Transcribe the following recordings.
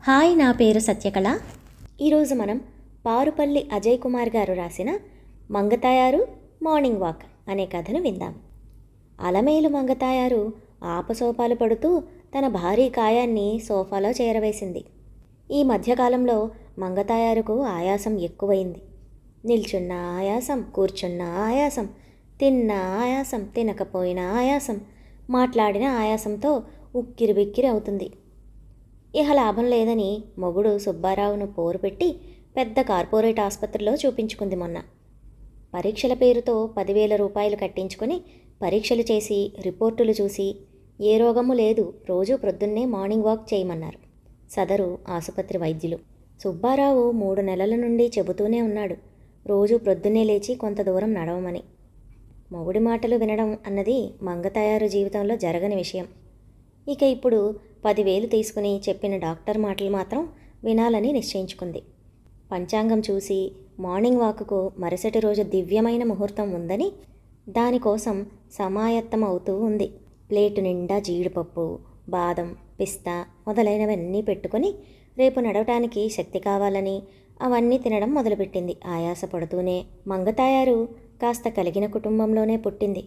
Hi, నా పేరు సత్యకళ. ఈరోజు మనం పారుపల్లి అజయ్ కుమార్ గారు రాసిన మంగతాయారు మార్నింగ్ వాక్ అనే కథను విందాం. అలమేలు మంగతాయారు ఆపసోపాలు పడుతూ తన భారీ కాయాన్ని సోఫాలో చేరవేసింది. ఈ మధ్యకాలంలో మంగతాయారుకు ఆయాసం ఎక్కువైంది. నిల్చున్న ఆయాసం, కూర్చున్న ఆయాసం, తిన్న ఆయాసం, తినకపోయిన ఆయాసం, మాట్లాడిన ఆయాసంతో ఉక్కిరిబిక్కిరి అవుతుంది. ఇహ లాభం లేదని మొగుడు సుబ్బారావును పోరు పెట్టి పెద్ద కార్పొరేట్ ఆసుపత్రిలో చూపించుకుంది మొన్న. పరీక్షల పేరుతో 10,000 రూపాయలు కట్టించుకొని పరీక్షలు చేసి రిపోర్టులు చూసి ఏ రోగము లేదు, రోజు ప్రొద్దున్నే మార్నింగ్ వాక్ చేయమన్నారు సదరు ఆసుపత్రి వైద్యులు. సుబ్బారావు 3 నెలల నుండి చెబుతూనే ఉన్నాడు, రోజు ప్రొద్దున్నే లేచి కొంత దూరం నడవమని. మొగుడి మాటలు వినడం అన్నది మంగతాయారు జీవితంలో జరగని విషయం. ఇక ఇప్పుడు 10,000 తీసుకుని చెప్పిన డాక్టర్ మాటలు మాత్రం వినాలని నిశ్చయించుకుంది. పంచాంగం చూసి మార్నింగ్ వాక్కు మరుసటి రోజు దివ్యమైన ముహూర్తం ఉందని దానికోసం సమాయత్తం అవుతూ ఉంది. ప్లేటు నిండా జీడిపప్పు, బాదం, పిస్తా మొదలైనవన్నీ పెట్టుకొని రేపు నడవటానికి శక్తి కావాలని అవన్నీ తినడం మొదలుపెట్టింది ఆయాసపడుతూనే. మంగతాయారు కాస్త కలిగిన కుటుంబంలోనే పుట్టింది.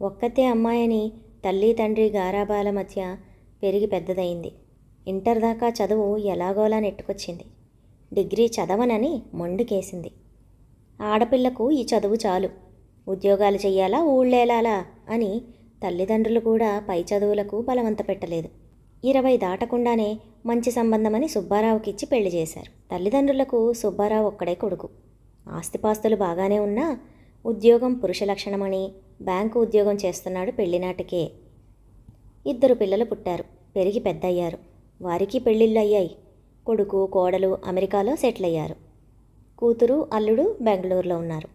ఒక్కతే అమ్మాయని తల్లి తండ్రి గారాబాల మధ్య పెరిగి పెద్దదయింది. ఇంటర్ దాకా చదువు ఎలాగోలా నెట్టుకొచ్చింది. డిగ్రీ చదవనని మొండికేసింది. ఆడపిల్లకు ఈ చదువు చాలు, ఉద్యోగాలు చెయ్యాలా ఊళ్ళేలాలా అని తల్లిదండ్రులు కూడా పై చదువులకు బలవంత పెట్టలేదు. 20 దాటకుండానే మంచి సంబంధమని సుబ్బారావుకిచ్చి పెళ్లి చేశారు. తల్లిదండ్రులకు సుబ్బారావు ఒక్కడే కొడుకు. ఆస్తిపాస్తులు బాగానే ఉన్నా ఉద్యోగం పురుష లక్షణమని బ్యాంకు ఉద్యోగం చేస్తున్నాడు పెళ్లినాటికే. 2 పిల్లలు పుట్టారు, పెరిగి పెద్దయ్యారు. వారికి పెళ్ళిళ్ళు అయ్యాయి. కొడుకు కోడలు అమెరికాలో సెటిల్ అయ్యారు. కూతురు అల్లుడు బెంగళూరులో ఉన్నారు.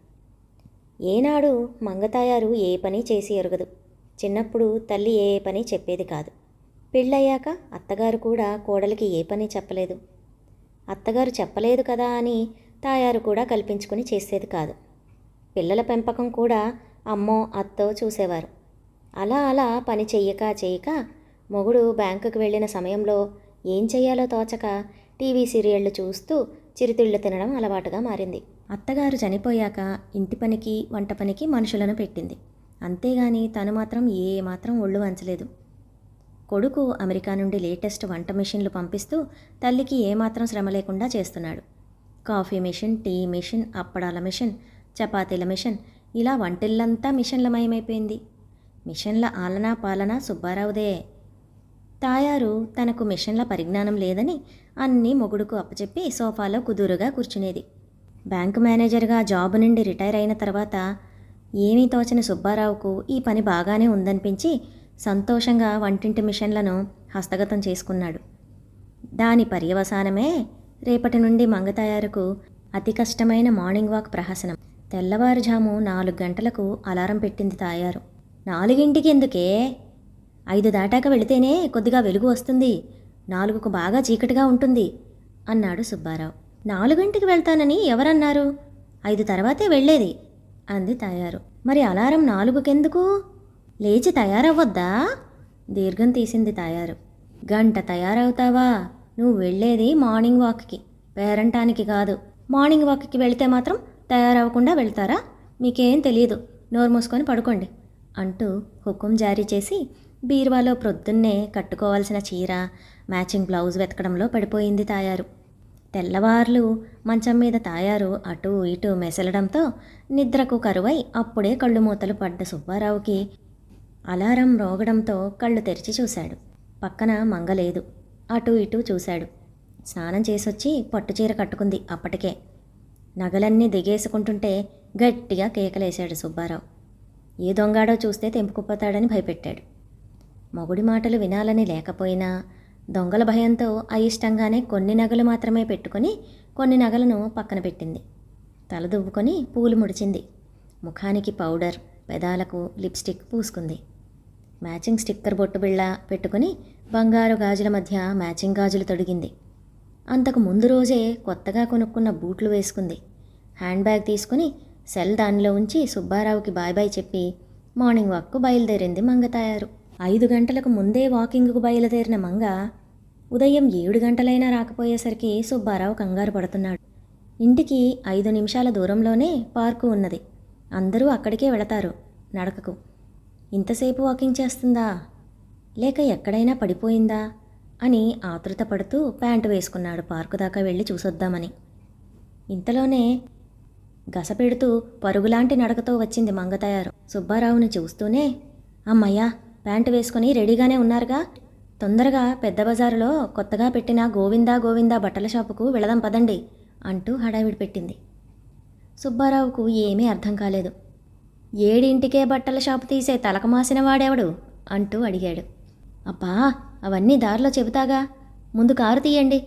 ఏనాడు మంగతాయారు ఏ పని చేసి ఎరగదు. చిన్నప్పుడు తల్లి ఏ పని చెప్పేది కాదు. పెళ్ళయ్యాక అత్తగారు కూడా కోడలికి ఏ పని చెప్పలేదు. అత్తగారు చెప్పలేదు కదా అని తాయారు కూడా కల్పించుకుని చేసేది కాదు. పిల్లల పెంపకం కూడా అమ్మో అత్తో చూసేవారు. అలా అలా పని చెయ్యక మొగుడు బ్యాంకుకు వెళ్ళిన సమయంలో ఏం చెయ్యాలో తోచక టీవీ సీరియళ్లు చూస్తూ చిరుతిళ్ళు తినడం అలవాటుగా మారింది. అత్తగారు చనిపోయాక ఇంటి పనికి వంట పనికి మనుషులను పెట్టింది. అంతేగాని తను మాత్రం ఏమాత్రం ఒళ్ళు వంచలేదు. కొడుకు అమెరికా నుండి లేటెస్ట్ వంట మిషన్లు పంపిస్తూ తల్లికి ఏమాత్రం శ్రమ లేకుండా చేస్తున్నాడు. కాఫీ మిషన్, టీ మిషన్, అప్పడాల మిషన్, చపాతీల మిషన్, ఇలా వంటిల్లంతా మిషన్లమయమైపోయింది. మిషన్ల ఆలనా పాలనా సుబ్బారావుదే. తాయారు తనకు మిషన్ల పరిజ్ఞానం లేదని అన్నీ మొగుడుకు అప్పచెప్పి సోఫాలో కుదురుగా కూర్చునేది. బ్యాంకు మేనేజర్గా జాబు నుండి రిటైర్ అయిన తర్వాత ఏమీ తోచని సుబ్బారావుకు ఈ పని బాగానే ఉందనిపించి సంతోషంగా వంటింటి మిషన్లను హస్తగతం చేసుకున్నాడు. దాని పర్యవసానమే రేపటి నుండి మంగతాయారుకు అతి కష్టమైన మార్నింగ్ వాక్ ప్రహసనం. తెల్లవారుజాము 4 గంటలకు అలారం పెట్టింది తాయారు. 4ంటికి ఎందుకే? 5 దాటాక వెళితేనే కొద్దిగా వెలుగు వస్తుంది, 4కు బాగా చీకటిగా ఉంటుంది అన్నాడు సుబ్బారావు. 4ంటికి వెళ్తానని ఎవరన్నారు? 5 తర్వాతే వెళ్ళేది అంది తాయారు. మరి అలారం 4కెందుకు? లేచి తయారవ్వొద్దా? దీర్ఘం తీసింది తాయారు. గంట తయారవుతావా? నువ్వు వెళ్ళేది మార్నింగ్ వాక్కి, పేరంటానికి కాదు. మార్నింగ్ వాక్కి వెళితే మాత్రం తయారవ్వకుండా వెళ్తారా? మీకేం తెలియదు, నోరు మూసుకొని పడుకోండి అంటూ హుకుం జారీ చేసి బీరువాలో ప్రొద్దున్నే కట్టుకోవాల్సిన చీర, మ్యాచింగ్ బ్లౌజ్ వెతకడంలో పడిపోయింది తాయారు. తెల్లవార్లు మంచం మీద తాయారు అటూ ఇటూ మెసలడంతో నిద్రకు కరువై అప్పుడే కళ్ళు మూతలు పడ్డ సుబ్బారావుకి అలారం రోగడంతో కళ్ళు తెరిచి చూశాడు. పక్కన మంగలేదు. అటూ ఇటూ చూశాడు. స్నానం చేసొచ్చి పట్టుచీర కట్టుకుంది అప్పటికే. నగలన్నీ దిగేసుకుంటుంటే గట్టిగా కేకలేశాడు సుబ్బారావు. ఏ దొంగాడో చూస్తే తెంపుకుపోతాడని భయపెట్టాడు. మొగుడి మాటలు వినాలని లేకపోయినా దొంగల భయంతో అయిష్టంగానే కొన్ని నగలు మాత్రమే పెట్టుకొని కొన్ని నగలను పక్కన పెట్టింది. తల దువ్వుకొని పూలు ముడిచింది. ముఖానికి పౌడర్, పెదాలకు లిప్స్టిక్ పూసుకుంది. మ్యాచింగ్ స్టిక్కర్ బొట్టు బిళ్ళ పెట్టుకుని బంగారు గాజుల మధ్య మ్యాచింగ్ గాజులు తొడిగింది. అంతకు ముందు రోజే కొత్తగా కొనుక్కున్న బూట్లు వేసుకుంది. హ్యాండ్ బ్యాగ్ తీసుకుని సెల్ దానిలో ఉంచి సుబ్బారావుకి బాయ్ బాయ్ చెప్పి మార్నింగ్ వాక్కు బయలుదేరింది మంగతాయారు. 5 గంటలకు ముందే వాకింగ్కు బయలుదేరిన మంగ ఉదయం 7 గంటలైనా రాకపోయేసరికి సుబ్బారావు కంగారు పడుతున్నాడు. ఇంటికి 5 నిమిషాల దూరంలోనే పార్కు ఉన్నది. అందరూ అక్కడికే వెళతారు నడకకు. ఇంతసేపు వాకింగ్ చేస్తుందా, లేక ఎక్కడైనా పడిపోయిందా అని ఆతృత పడుతూ ప్యాంటు వేసుకున్నాడు పార్కు దాకా వెళ్ళి చూసొద్దామని. ఇంతలోనే గసపెడుతూ పరుగులాంటి నడకతో వచ్చింది మంగతాయారు. సుబ్బారావుని చూస్తూనే, అమ్మయ్యా, ప్యాంటు వేసుకుని రెడీగానే ఉన్నారుగా, తొందరగా పెద్ద బజారులో కొత్తగా పెట్టిన గోవిందా గోవిందా బట్టల షాపుకు వెళదాం పదండి అంటూ హడావిడి పెట్టింది. సుబ్బారావుకు ఏమీ అర్థం కాలేదు. 7 బట్టల షాపు తీసే తలకమాసిన వాడెవడు అంటూ అడిగాడు. అబ్బా, అవన్నీ దారిలో చెబుతాగా, ముందు కారు తీయండి,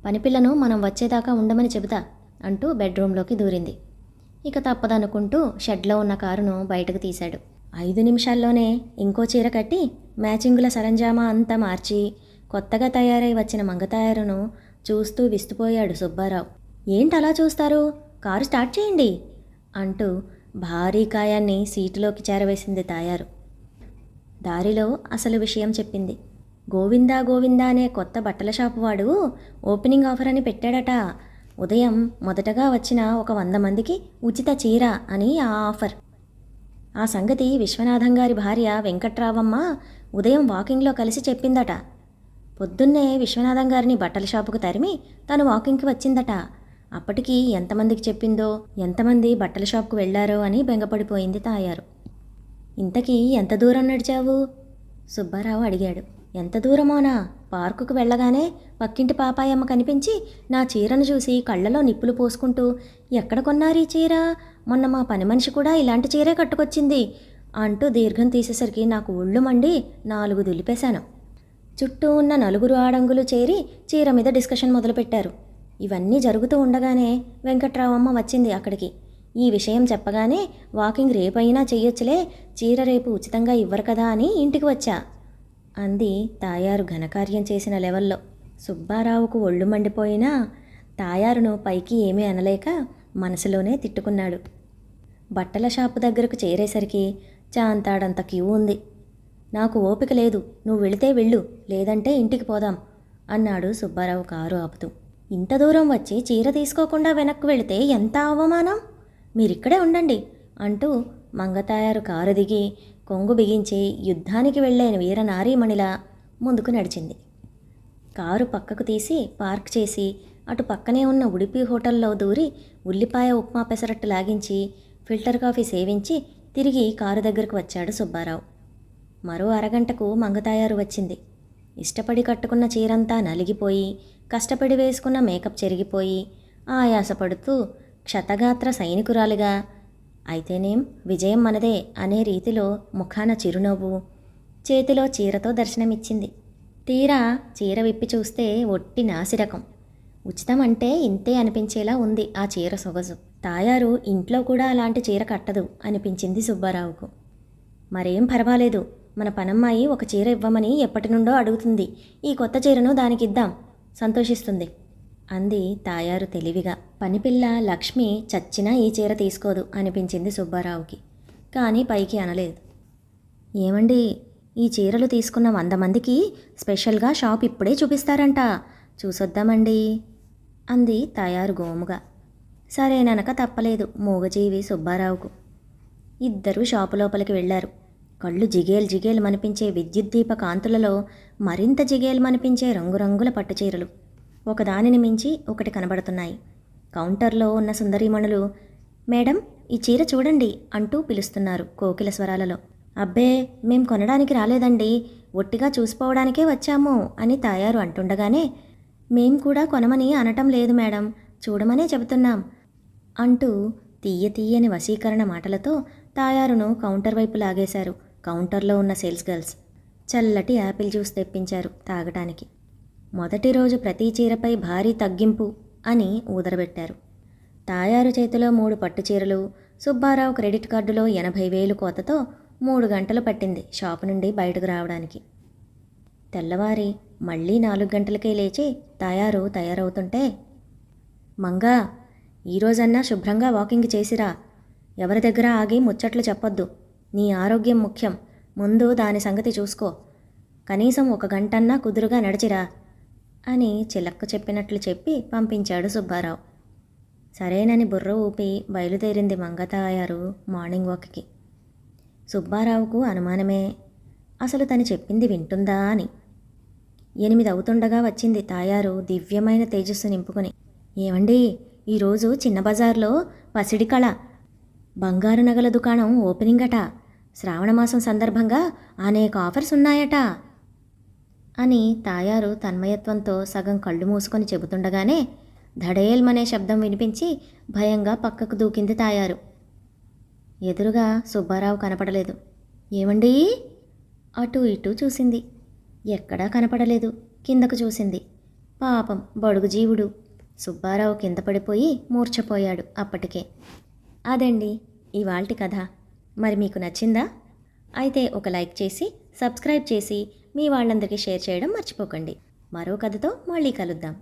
పనిపిల్లను మనం వచ్చేదాకా ఉండమని చెబుతా అంటూ బెడ్రూమ్లోకి దూరింది. ఇక తప్పదనుకుంటూ షెడ్లో ఉన్న కారును బయటకు తీశాడు. 5 నిమిషాల్లోనే ఇంకో చీర కట్టి మ్యాచింగుల సరంజామా అంతా మార్చి కొత్తగా తయారై వచ్చిన మంగతాయారును చూస్తూ విస్తుపోయాడు సుబ్బారావు. ఏంటలా చూస్తారు, కారు స్టార్ట్ చేయండి అంటూ భారీ కాయాన్ని సీటులోకి చేరవేసింది తాయారు. దారిలో అసలు విషయం చెప్పింది. గోవిందా గోవిందా అనే కొత్త బట్టల షాపు వాడు ఓపెనింగ్ ఆఫర్ అని పెట్టాడట. ఉదయం మొదటగా వచ్చిన ఒక 100 మందికి ఉచిత చీర అని ఆ ఆఫర్. ఆ సంగతి విశ్వనాథం గారి భార్య వెంకట్రావమ్మ ఉదయం వాకింగ్లో కలిసి చెప్పిందట. పొద్దున్నే విశ్వనాథం గారిని బట్టల షాపుకు తరిమి తను వాకింగ్కి వచ్చిందట. అప్పటికి ఎంతమందికి చెప్పిందో, ఎంతమంది బట్టల షాపుకు వెళ్లారో అని బెంగపడిపోయింది తాయారు. ఇంతకీ ఎంత దూరం నడిచావు, సుబ్బారావు అడిగాడు. ఎంత దూరమోనా, పార్కుకు వెళ్ళగానే పక్కింటి పాపాయమ్మ కనిపించి నా చీరను చూసి కళ్ళలో నిప్పులు పోసుకుంటూ, ఎక్కడ కొన్నారీ చీర, మొన్న మా పని మనిషి కూడా ఇలాంటి చీరే కట్టుకొచ్చింది అంటూ దీర్ఘం తీసేసరికి నాకు ఒళ్ళు మండి 4 దులిపేశాను. చుట్టూ ఉన్న 4 ఆడంగులు చేరి చీర మీద డిస్కషన్ మొదలుపెట్టారు. ఇవన్నీ జరుగుతూ ఉండగానే వెంకట్రావమ్మ వచ్చింది అక్కడికి. ఈ విషయం చెప్పగానే వాకింగ్ రేపైనా చెయ్యొచ్చులే, చీర రేపు ఉచితంగా ఇవ్వరు కదా అని ఇంటికి వచ్చా అంది తాయారు ఘనకార్యం చేసిన లెవెల్లో. సుబ్బారావుకు ఒళ్ళు మండిపోయినా తాయారును పైకి ఏమీ అనలేక మనసులోనే తిట్టుకున్నాడు. బట్టల షాపు దగ్గరకు చేరేసరికి చాంతాడంత క్యూ ఉంది. నాకు ఓపిక లేదు, నువ్వు వెళితే వెళ్ళు, లేదంటే ఇంటికి పోదాం అన్నాడు సుబ్బారావు కారు ఆపుతూ. ఇంత దూరం వచ్చి చీర తీసుకోకుండా వెనక్కు వెళితే ఎంత అవమానం, మీరిక్కడే ఉండండి అంటూ మంగతాయారు కారు దిగి కొంగు బిగించి యుద్ధానికి వెళ్ళే వీరనారీమణిలా ముందుకు నడిచింది. కారు పక్కకు తీసి పార్క్ చేసి అటు పక్కనే ఉన్న ఉడిపి హోటల్లో దూరి ఉల్లిపాయ ఉప్మా పెసరట్టు లాగించి ఫిల్టర్ కాఫీ సేవించి తిరిగి కారు దగ్గరకు వచ్చాడు సుబ్బారావు. మరో అరగంటకు మంగతాయారు వచ్చింది. ఇష్టపడి కట్టుకున్న చీరంతా నలిగిపోయి, కష్టపడి వేసుకున్న మేకప్ చెరిగిపోయి, ఆయాసపడుతూ క్షతగాత్ర సైనికురాలిగా, అయితేనేం విజయం మనదే అనే రీతిలో ముఖాన చిరునవ్వు, చేతిలో చీరతో దర్శనమిచ్చింది. తీరా చీర విప్పి చూస్తే ఒట్టి నాసిరకం. ఉచితం అంటే ఇంతే అనిపించేలా ఉంది ఆ చీర సొగసు. తాయారు ఇంట్లో కూడా అలాంటి చీర కట్టదు అనిపించింది సుబ్బారావుకు. మరేం పర్వాలేదు, మన పనమ్మాయి ఒక చీర ఇవ్వమని ఎప్పటి నుండో అడుగుతుంది, ఈ కొత్త చీరను దానికిద్దాం, సంతోషిస్తుంది అంది తాయారు తెలివిగా. పనిపిల్ల లక్ష్మి చచ్చినా ఈ చీర తీసుకోదు అనిపించింది సుబ్బారావుకి. కానీ పైకి అనలేదు. ఏమండి, ఈ చీరలు తీసుకున్న 100 మందికి స్పెషల్గా షాప్ ఇప్పుడే చూపిస్తారంట, చూసొద్దామండి అంది తాయారు గోముగా. సరేననక తప్పలేదు మూగజీవి సుబ్బారావుకు. ఇద్దరూ షాపు లోపలికి వెళ్లారు. కళ్ళు జిగేల్ జిగేల్ మనిపించే విద్యుద్దీప కాంతులలో మరింత జిగేల్ మనిపించే రంగురంగుల పట్టుచీరలు ఒకదానిని మించి ఒకటి కనబడుతున్నాయి. కౌంటర్లో ఉన్న సుందరీమణులు, మేడం ఈ చీర చూడండి అంటూ పిలుస్తున్నారు కోకిల స్వరాలలో. అబ్బే, మేం కొనడానికి రాలేదండి, ఒట్టిగా చూసిపోవడానికే వచ్చాము అని తాయారు అంటుండగానే, మేం కూడా కొనమని అనటం లేదు మేడం, చూడమనే చెబుతున్నాం అంటూ తీయని వశీకరణ మాటలతో తాయారును కౌంటర్ వైపు లాగేశారు కౌంటర్లో ఉన్న సేల్స్ గర్ల్స్. చల్లటి యాపిల్ జ్యూస్ తెప్పించారు తాగటానికి. మొదటి రోజు ప్రతి చీరపై భారీ తగ్గింపు అని ఊదరబెట్టారు. తాయారు చేతిలో 3 పట్టుచీరలు, సుబ్బారావు క్రెడిట్ కార్డులో 80,000 కోతతో 3 గంటలు పట్టింది షాపు నుండి బయటకు రావడానికి. తెల్లవారి మళ్ళీ 4 గంటలకే లేచి తాయారు తయారవుతుంటే, మంగా, ఈరోజన్నా శుభ్రంగా వాకింగ్ చేసిరా, ఎవరి దగ్గర ఆగి ముచ్చట్లు చెప్పొద్దు, నీ ఆరోగ్యం ముఖ్యం, ముందు దాని సంగతి చూసుకో, కనీసం 1 గంటన్నా కుదురుగా నడిచిరా, అని చిలక్క చెప్పినట్లు చెప్పి పంపించాడు సుబ్బారావు. సరేనని బుర్ర ఊపి బయలుదేరింది మంగతాయారు మార్నింగ్ వాక్కి. సుబ్బారావుకు అనుమానమే, అసలు తను చెప్పింది వింటుందా అని. 8 అవుతుండగా వచ్చింది తాయారు దివ్యమైన తేజస్సు నింపుకొని. ఏమండి, ఈరోజు చిన్న బజార్లో పసిడి కళ బంగారు నగల దుకాణం ఓపెనింగ్ అట, శ్రావణమాసం సందర్భంగా అనేక ఆఫర్స్ ఉన్నాయట అని తాయారు తన్మయత్వంతో సగం కళ్ళు మూసుకొని చెబుతుండగానే ధడేల్మనే శబ్దం వినిపించి భయంగా పక్కకు దూకింది తాయారు. ఎదురుగా సుబ్బారావు కనపడలేదు. ఏమండీ? అటూ ఇటూ చూసింది. ఎక్కడా కనపడలేదు. కిందకు చూసింది. పాపం బడుగు జీవుడు సుబ్బారావు కింద పడిపోయి మూర్ఛపోయాడు అప్పటికే. అదండి ఇవాల్టి కథ. మరి మీకు నచ్చిందా? అయితే ఒక లైక్ చేసి సబ్స్క్రైబ్ చేసి మీ వాళ్ళందరికీ షేర్ చేయడం మర్చిపోకండి. మరో కథతో మళ్ళీ కలుద్దాం.